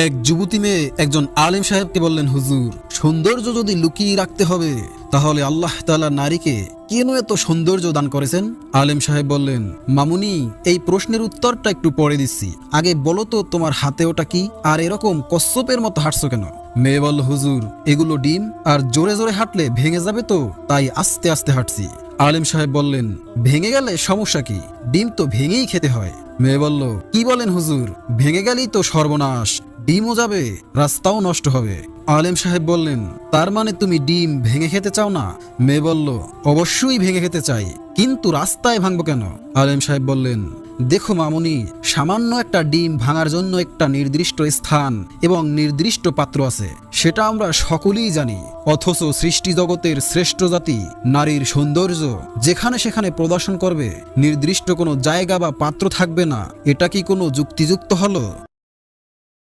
এক যুবতী মেয়ে একজন আলেম সাহেবকে বললেন, হুজুর, সৌন্দর্য যদি লুকিয়ে রাখতে হবে তাহলে আল্লাহ তাআলা নারীকে কেন এত সৌন্দর্য দান করেছেন? আলেম সাহেব বললেন, মামুনি, এই প্রশ্নের উত্তরটা একটু পরে দিচ্ছি, আগে বলো তো তোমার হাতে ওটা কি, আর এরকম কচ্ছপের মতো হাঁটছো কেন? মেয়ে বলল, হুজুর, এগুলো ডিম, আর জোরে জোরে হাঁটলে ভেঙে যাবে তো তাই আস্তে আস্তে হাঁটছি। আলেম সাহেব বললেন, ভেঙে গেলে সমস্যা কি? ডিম তো ভেঙেই খেতে হয়। মেয়ে বলল, কি বলেন হুজুর, ভেঙে গেলেই তো সর্বনাশ, ডিমও যাবে, রাস্তাও নষ্ট হবে। আলেম সাহেব বললেন, তার মানে তুমি ডিম ভেঙে খেতে চাও না? মেয়ে বলল, অবশ্যই ভেঙে খেতে চাই, কিন্তু রাস্তায় ভাঙবো কেন? আলেম সাহেব বললেন, দেখো মামুনি, সামান্য একটা ডিম ভাঙার জন্য একটা নির্দিষ্ট স্থান এবং নির্দিষ্ট পাত্র আছে, সেটা আমরা সকলেই জানি। অথচ সৃষ্টি জগতের শ্রেষ্ঠ জাতি নারীর সৌন্দর্য যেখানে সেখানে প্রদর্শন করবে, নির্দিষ্ট কোনো জায়গা বা পাত্র থাকবে না, এটা কি কোনো যুক্তিযুক্ত হলো?